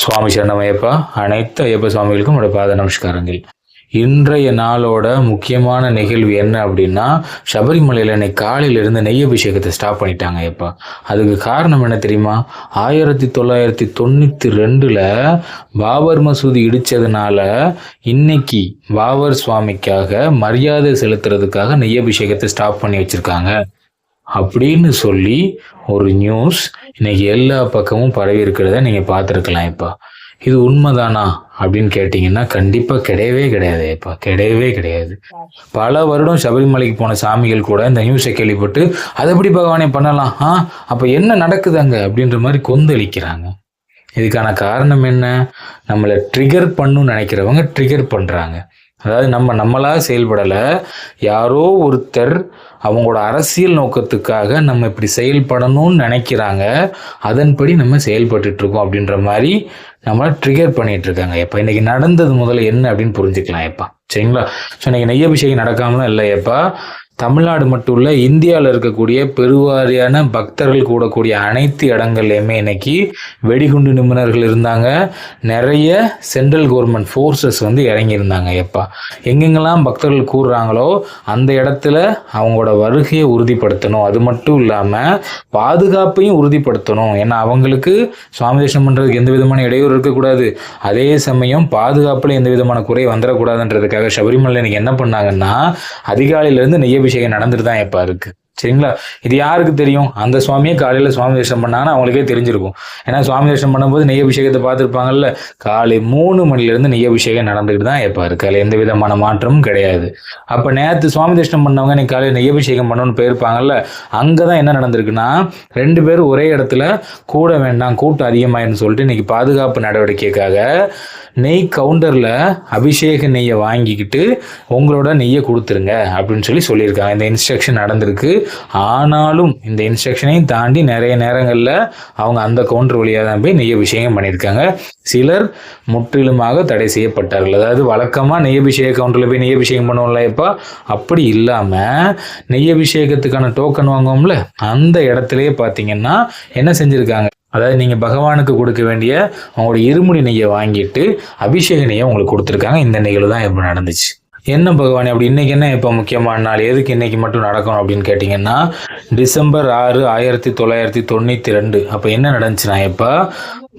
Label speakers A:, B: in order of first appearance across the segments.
A: சுவாமி சரணமையப்பா. அனைத்து ஐயப்ப சுவாமிகளுக்கும் என்னோட பாத நமஸ்காரங்கள். இன்றைய நாளோட முக்கியமான நிகழ்வு என்ன அப்படின்னா, சபரிமலையில் இன்னைக்கு காலையிலிருந்து நெய் அபிஷேகத்தை ஸ்டாப் பண்ணிட்டாங்க ஐயப்பா. அதுக்கு காரணம் என்ன தெரியுமா? 1992 பாபர் மசூதி இடித்ததுனால இன்னைக்கு பாபர் சுவாமிக்காக மரியாதை செலுத்துறதுக்காக நெய் அபிஷேகத்தை ஸ்டாப் பண்ணி வச்சிருக்காங்க அப்படின்னு சொல்லி ஒரு நியூஸ் இன்னைக்கு எல்லா பக்கமும் பரவி இருக்கிறத நீங்கள் பார்த்துருக்கலாம். இப்போ இது உண்மைதானா அப்படின்னு கேட்டிங்கன்னா கண்டிப்பாக கிடையவே கிடையாது. இப்போ கிடையவே கிடையாது. பல வருடம் சபரிமலைக்கு போன சாமிகள் கூட இந்த நியூஸை கேள்விப்பட்டு அதை எப்படி பகவானே பண்ணலாம், அப்போ என்ன நடக்குதாங்க அப்படின்ற மாதிரி கொந்தளிக்கிறாங்க. இதுக்கான காரணம் என்ன? நம்மளை ட்ரிகர் பண்ணணும்னு நினைக்கிறவங்க ட்ரிகர் பண்ணுறாங்க. அதாவது நம்மளாக செயல்படலை, யாரோ ஒருத்தர் அவங்களோட அரசியல் நோக்கத்துக்காக நம்ம இப்படி செயல்படணும்னு நினைக்கிறாங்க, அதன்படி நம்ம செயல்பட்டுருக்கோம் அப்படின்ற மாதிரி நம்மளை ட்ரிகர் பண்ணிட்டு இருக்காங்க. எப்போ இன்னைக்கு நடந்தது முதல்ல என்ன அப்படின்னு புரிஞ்சுக்கலாம் எப்பா, சரிங்களா? ஸோ இன்னைக்கு நெய் அபிஷேகம் நடக்காமலாம் இல்லை எப்பா. தமிழ்நாடு மட்டும் இல்லை, இந்தியாவில் இருக்கக்கூடிய பெருவாரியான பக்தர்கள் கூடக்கூடிய அனைத்து இடங்கள்லையுமே இன்னைக்கு வெடிகுண்டு நிபுணர்கள் இருந்தாங்க. நிறைய சென்ட்ரல் கவர்மெண்ட் ஃபோர்ஸஸ் இறங்கியிருந்தாங்க எப்பா. எங்கெங்கெல்லாம் பக்தர்கள் கூடுறாங்களோ அந்த இடத்துல அவங்களோட வருகையை உறுதிப்படுத்தணும். அது மட்டும் இல்லாமல் பாதுகாப்பையும் உறுதிப்படுத்தணும். ஏன்னா அவங்களுக்கு சுவாமி தரிசனம் பண்ணுறதுக்கு எந்த விதமான இடையூறு இருக்கக்கூடாது. அதே சமயம் பாதுகாப்பில் எந்த விதமான குறை வந்துடக்கூடாதுன்றதுக்காக சபரிமலை இன்னைக்கு என்ன பண்ணாங்கன்னா, அதிகாலையிலேருந்து நெய் அபிஷேகம் நடந்துட்டு தான் எப்பா இருக்கு, சரிங்களா? இது யாருக்கு தெரியும்? அந்த சுவாமியை காலையில் சுவாமி தரிசனம் பண்ணாங்கன்னா அவங்களுக்கே தெரிஞ்சிருக்கும். ஏன்னா சுவாமி தரிசனம் பண்ணும்போது நெய் அபிஷேகத்தை பார்த்துருப்பாங்கல்ல. காலை 3 மணிலேருந்து நெய் அபிஷேகம் நடந்துக்கிட்டு தான் எப்பா இருக்கு. அதில் எந்த விதமான மாற்றமும் கிடையாது. அப்போ நேற்று சுவாமி தரிசனம் பண்ணவங்க இன்னைக்கு காலையில் நெய் அபிஷேகம் பண்ணணும்னு போயிருப்பாங்கல்ல. அங்கே தான் என்ன நடந்திருக்குன்னா, 2 பேரும் ஒரே இடத்துல கூட வேண்டாம், கூட்டம் அதிகமாயிருன்னு சொல்லிட்டு இன்னைக்கு பாதுகாப்பு நடவடிக்கைக்காக நெய் கவுண்டரில் அபிஷேக நெய்யை வாங்கிக்கிட்டு உங்களோட நெய்யை கொடுத்துருங்க அப்படின்னு சொல்லியிருக்காங்க. இந்த இன்ஸ்ட்ரக்ஷன் நடந்திருக்கு. ஆனாலும் இந்த இன்ஸ்ட்ரக்ஷனையும் தாண்டி நிறைய நேரங்களில் அவங்க அந்த கவுண்டர் வழியாக தான் போய் நெய் அபிஷேகம் பண்ணியிருக்காங்க. சிலர் முற்றிலுமாக தடை செய்யப்பட்டார்கள். அதாவது வழக்கமாக நெய் அபிஷேக கவுண்டரில் போய் நெய் அபிஷேகம் பண்ணுவோம்ல இப்போ, அப்படி இல்லாமல் நெய் அபிஷேகத்துக்கான டோக்கன் வாங்குவோம்ல, அந்த இடத்துலையே பார்த்தீங்கன்னா என்ன செஞ்சுருக்காங்க, அதாவது நீங்கள் பகவானுக்கு கொடுக்க வேண்டிய அவங்களோட இருமுடி நெய்யை வாங்கிட்டு அபிஷேக நெய்யை உங்களுக்கு கொடுத்துருக்காங்க. இந்த நிகழ்வு தான் எப்போ நடந்துச்சு. என்ன பகவானே அப்படி இன்னைக்கு என்ன இப்போ முக்கியமான நாள், எதுக்கு இன்னைக்கு மட்டும் நடக்கணும் அப்படின்னு கேட்டிங்கன்னா, டிசம்பர் 6, 1992 அப்போ என்ன நடந்துச்சுன்னா, இப்போ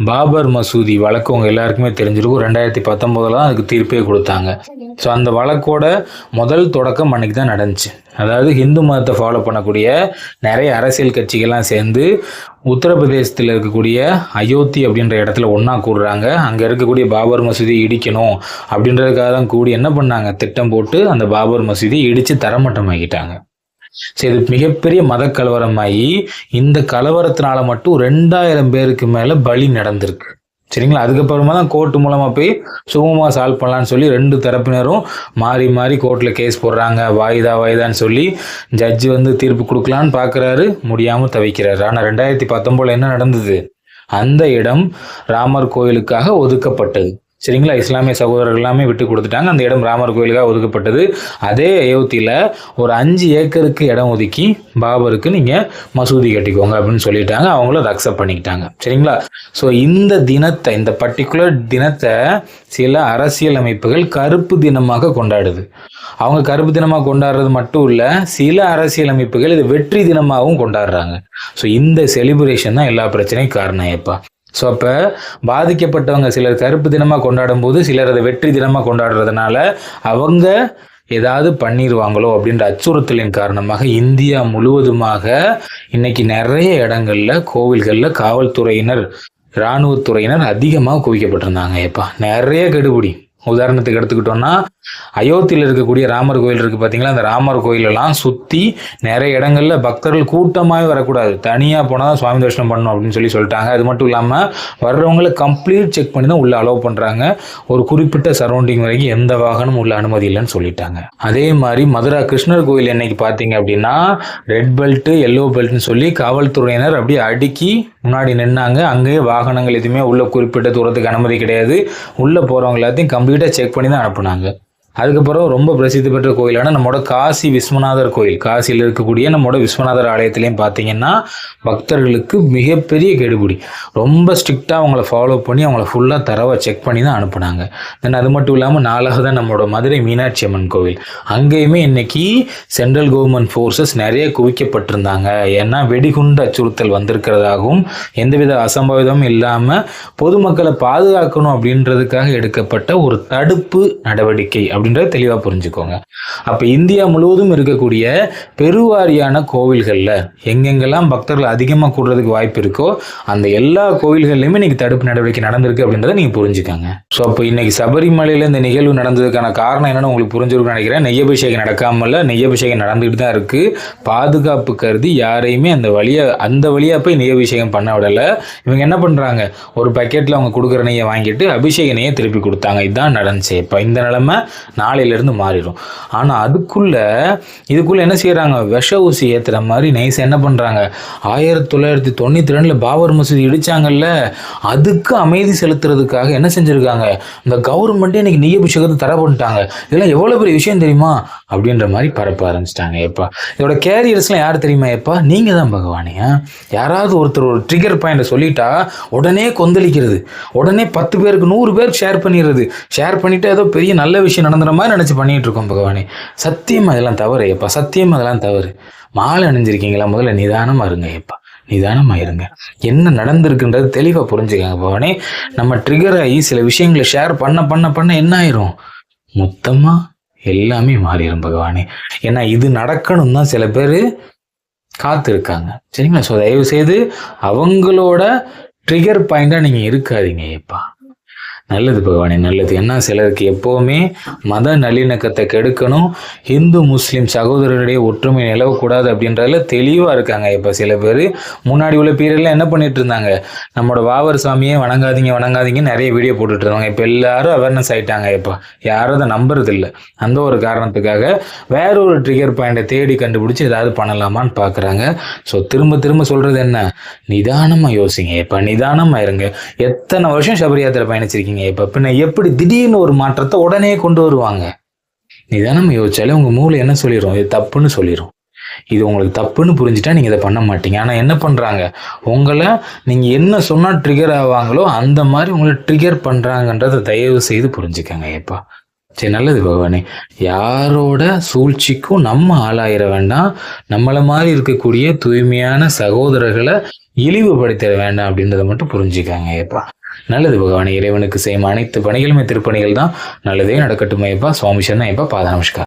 A: பாபர் மசூதி வழக்கு உங்கள் எல்லாருக்குமே தெரிஞ்சிருக்கும். 2019 தான் அதுக்கு தீர்ப்பே கொடுத்தாங்க. ஸோ அந்த வழக்கோட முதல் தொடக்கம் அன்னைக்கு தான் நடந்துச்சு. அதாவது ஹிந்து மதத்தை ஃபாலோ பண்ணக்கூடிய நிறைய அரசியல் கட்சிகள்லாம் சேர்ந்து உத்தரப்பிரதேசத்தில் இருக்கக்கூடிய அயோத்தி அப்படின்ற இடத்துல ஒன்றா கூடுறாங்க. அங்கே இருக்கக்கூடிய பாபர் மசூதி இடிக்கணும் அப்படின்றதுக்காக தான் கூடி என்ன பண்ணாங்க, திட்டம் போட்டு அந்த பாபர் மசூதியை இடித்து தரமட்டமாக்கிட்டாங்க. சரி, இது மிகப்பெரிய மத கலவரமாகி இந்த கலவரத்தினால மட்டும் 2000 பேருக்கு மேலே பலி நடந்திருக்கு, சரிங்களா? அதுக்கப்புறமா தான் கோர்ட்டு மூலமாக போய் சுகமாக சால்வ் பண்ணலான்னு சொல்லி 2 தரப்பினரும் மாறி மாறி கோர்ட்டில் கேஸ் போடுறாங்க. வாய்தான்னு சொல்லி ஜட்ஜு தீர்ப்பு கொடுக்கலான்னு பார்க்குறாரு, முடியாமல் தவிக்கிறாரு. ஆனால் 2019 என்ன நடந்தது? அந்த இடம் ராமர் கோயிலுக்காக ஒதுக்கப்பட்டது, சரிங்களா? இஸ்லாமிய சகோதரர்கள் எல்லாமே விட்டு கொடுத்துட்டாங்க. அந்த இடம் ராமர் கோயிலுக்காக ஒதுக்கப்பட்டது. அதே அயோத்தியில் ஒரு 5 ஏக்கருக்கு இடம் ஒதுக்கி பாபருக்கு நீங்கள் மசூதி கட்டிக்கோங்க அப்படின்னு சொல்லிட்டாங்க. அவங்களும் அதை அக்செப்ட் பண்ணிக்கிட்டாங்க, சரிங்களா? ஸோ இந்த தினத்தை, இந்த பர்டிகுலர் தினத்தை சில அரசியல் அமைப்புகள் கருப்பு தினமாக கொண்டாடுது. அவங்க கருப்பு தினமாக கொண்டாடுறது மட்டும் இல்லை, சில அரசியல் அமைப்புகள் இது வெற்றி தினமாகவும் கொண்டாடுறாங்க. ஸோ இந்த செலிப்ரேஷன் தான் எல்லா பிரச்சனையும் காரணம் எப்பா. ஸோ அப்போ பாதிக்கப்பட்டவங்க சிலர் கருப்பு தினமாக கொண்டாடும் போது சிலர் அதை வெற்றி தினமாக கொண்டாடுறதுனால அவங்க ஏதாவது பண்ணிடுவாங்களோ அப்படின்ற அச்சுறுத்தலின் காரணமாக இந்தியா முழுவதுமாக இன்னைக்கு நிறைய இடங்கள்ல கோவில்களில் காவல்துறையினர், இராணுவத்துறையினர் அதிகமாக குவிக்கப்பட்டிருந்தாங்க எப்பா. நிறைய கெடுபிடி. உதாரணத்துக்கு எடுத்துக்கிட்டோம்னா, அயோத்தியில் இருக்கக்கூடிய ராமர் கோயில் இருக்குது பார்த்தீங்களா, அந்த ராமர் கோயிலெல்லாம் சுற்றி நிறைய இடங்களில் பக்தர்கள் கூட்டமாகவே வரக்கூடாது, தனியாக போனால் தான் சுவாமி தரிசனம் பண்ணணும் அப்படின்னு சொல்லிட்டாங்க. அது மட்டும் இல்லாமல் வர்றவங்களை கம்ப்ளீட் செக் பண்ணி தான் உள்ளே அலோவ் பண்ணுறாங்க. ஒரு குறிப்பிட்ட சரௌண்டிங் வரைக்கும் எந்த வாகனமும் உள்ள அனுமதி இல்லைன்னு சொல்லிட்டாங்க. அதே மாதிரி மதுரா கிருஷ்ணர் கோயில் என்னைக்கு பார்த்தீங்க அப்படின்னா, ரெட் பெல்ட்டு எல்லோ பெல்ட்னு சொல்லி காவல்துறையினர் அப்படியே அடுக்கி முன்னாடி நின்னாங்க. அங்கேயே வாகனங்கள் எதுவுமே உள்ள குறிப்பிட்ட தூரத்துக்கு அனுமதி கிடையாது. உள்ளே போகிறவங்க எல்லாத்தையும் கம்ப்ளீட்டாக செக் பண்ணி தான் அனுப்புனாங்க. அதுக்கப்புறம் ரொம்ப பிரசித்தி பெற்ற கோயிலான நம்மளோட காசி விஸ்வநாதர் கோயில், காசியில் இருக்கக்கூடிய நம்மளோட விஸ்வநாதர் ஆலயத்திலையும் பார்த்தீங்கன்னா பக்தர்களுக்கு மிகப்பெரிய கெடுபிடி. ரொம்ப ஸ்ட்ரிக்டாக அவங்கள ஃபாலோ பண்ணி அவங்கள ஃபுல்லாக தரவாக செக் பண்ணி தான் அனுப்புனாங்க. தென் அது மட்டும் இல்லாமல் 4வது நம்மளோட மதுரை மீனாட்சி அம்மன் கோவில், அங்கேயுமே இன்னைக்கு சென்ட்ரல் கவர்மெண்ட் ஃபோர்ஸஸ் நிறைய குவிக்கப்பட்டிருந்தாங்க. ஏன்னா வெடிகுண்டு அச்சுறுத்தல் வந்திருக்கிறதாகவும் எந்தவித அசம்பாவிதமும் இல்லாமல் பொதுமக்களை பாதுகாக்கணும் அப்படின்றதுக்காக எடுக்கப்பட்ட ஒரு தடுப்பு நடவடிக்கை அப்படின்றத தெளிவாக புரிஞ்சுக்கோங்க. அப்போ இந்தியா முழுவதும் இருக்கக்கூடிய பெருவாரியான கோவில்களில் எங்கெங்கெல்லாம் பக்தர்கள் அதிகமாக கூடுறதுக்கு வாய்ப்பு இருக்கோ அந்த எல்லா கோவில்கள்லையுமே இன்னைக்கு தடுப்பு நடவடிக்கை நடந்திருக்கு அப்படின்றத நீங்கள் புரிஞ்சுக்கோங்க. ஸோ அப்போ இன்னைக்கு சபரிமலையில் இந்த நிகழ்வு நடந்ததுக்கான காரணம் என்னன்னு உங்களுக்கு புரிஞ்சிருக்குன்னு நினைக்கிறேன். நெய்யபிஷேகம் நடக்காமல நெய்யபிஷேகம் நடந்துகிட்டு தான் இருக்கு. பாதுகாப்பு கருதி யாரையுமே அந்த வழியாக போய் நெய்யபிஷேகம் பண்ண விடலை. இவங்க என்ன பண்ணுறாங்க, ஒரு பக்கெட்டில் அவங்க கொடுக்குற நெய்யை வாங்கிட்டு அபிஷேக நெய்யை திருப்பி கொடுத்தாங்க. இதுதான் நடந்துச்சு. இப்போ இந்த நிலைமை நாளையிலேருந்து மாறிடும். ஆனால் இதுக்குள்ளே என்ன செய்கிறாங்க, விஷ ஊசி ஏற்றுற மாதிரி நைஸ் என்ன பண்ணுறாங்க, 1992 பாபர் மசூதி இடிச்சாங்கல்ல, அதுக்கு அமைதி செலுத்துறதுக்காக என்ன செஞ்சுருக்காங்க, இந்த கவர்மெண்ட்டே இன்னைக்கு நெய் அபிஷேகத்தை தடை பண்ணிட்டாங்க. இதெல்லாம் எவ்வளோ பெரிய விஷயம் தெரியுமா அப்படின்ற மாதிரி பரப்ப ஆரம்பிச்சிட்டாங்க. எப்பா இதோட கேரியர்ஸ்லாம் யார் தெரியுமா, எப்பா நீங்கள் தான் பகவானே. யாராவது ஒருத்தர் ஒரு ட்ரிகர் பாயிண்ட் சொல்லிட்டா உடனே கொந்தளிக்கிறது, உடனே 10 பேருக்கு 100 பேருக்கு ஷேர் பண்ணிடுறது, ஷேர் பண்ணிட்டு ஏதோ பெரிய நல்ல விஷயம் நடந்துற மாதிரி நினச்சி பண்ணிட்டு இருக்கோம் பகவானே. சத்தியமா அதெல்லாம் தவறு எப்பா, சத்தியமா அதெல்லாம் தவறு. மாலை அணிஞ்சிருக்கீங்களா, முதல்ல நிதானமா இருங்க எப்பா, நிதானமா இருங்க. என்ன நடந்திருக்குன்றது தெளிவாக புரிஞ்சுக்கங்க பகவானே. நம்ம ட்ரிகர் ஆகி சில விஷயங்களை ஷேர் பண்ண என்ன ஆயிரும், மொத்தமா எல்லாமே மாறிடும் பகவானே. ஏன்னா இது நடக்கணும் தான் சில பேர் காத்திருக்காங்க, சரிங்களா? ஸோ தயவு செய்து அவங்களோட ட்ரிகர் பாயிண்டா நீங்க இருக்காதீங்க எப்பா. நல்லது பகவானே, நல்லது. ஏன்னா சிலருக்கு எப்போவுமே மத நல்லிணக்கத்தை கெடுக்கணும், ஹிந்து முஸ்லீம் சகோதரருடைய ஒற்றுமை நிலவக்கூடாது அப்படின்றதுல தெளிவாக இருக்காங்க. இப்போ சில பேர் முன்னாடி உள்ள பீரியட்லாம் என்ன பண்ணிட்டு இருந்தாங்க, நம்மளோட பாபர் சாமியே வணங்காதீங்க நிறைய வீடியோ போட்டுட்டு இருந்தாங்க. இப்போ எல்லாரும் அவேர்னஸ் ஆகிட்டாங்க. இப்போ யாரும் அதை நம்புறது இல்லை. அந்த ஒரு காரணத்துக்காக வேற ஒரு ட்ரிகர் பாயிண்டை தேடி கண்டுபிடிச்சி ஏதாவது பண்ணலாமான்னு பார்க்குறாங்க. ஸோ திரும்ப சொல்கிறது என்ன, நிதானமாக யோசிங்க இப்போ, நிதானமாக இருங்க. எத்தனை வருஷம் சபரி யாத்திரை பயணிச்சிருக்கீங்க, இப்ப பின்ன எப்படி திடீர்னு ஒரு மாற்றத்தை உடனே கொண்டு வருவாங்க? நிதானம் யோசிச்சாலே உங்க மூளை என்ன சொல்லிடும், இது தப்புன்னு சொல்லிடும். இது உங்களுக்கு தப்புன்னு புரிஞ்சுட்டா நீங்க இதை பண்ண மாட்டீங்க. ஆனா என்ன பண்றாங்க, உங்களை நீங்க என்ன சொன்னா ட்ரிகர் ஆவாங்களோ அந்த மாதிரி உங்களை ட்ரிகர் பண்றாங்கன்றதை தயவு செய்து புரிஞ்சுக்கங்க ஏப்பா. சரி, நல்லது பகவானே. யாரோட சூழ்ச்சிக்கும் நம்ம ஆளாயிர வேண்டாம். நம்மளை மாதிரி இருக்கக்கூடிய தூய்மையான சகோதரர்களை இழிவுபடுத்திட வேண்டாம் அப்படின்றத மட்டும் புரிஞ்சுக்காங்க ஏப்பா. நல்லது பகவானே. இறைவனுக்கு செய்யும் அனைத்து பணிகளுமே திருப்பணிகள் தான். நல்லதே நடக்கட்டும் ஐயப்பா. சுவாமி சரணம் ஐயப்பா. பாத நமஸ்காரம்.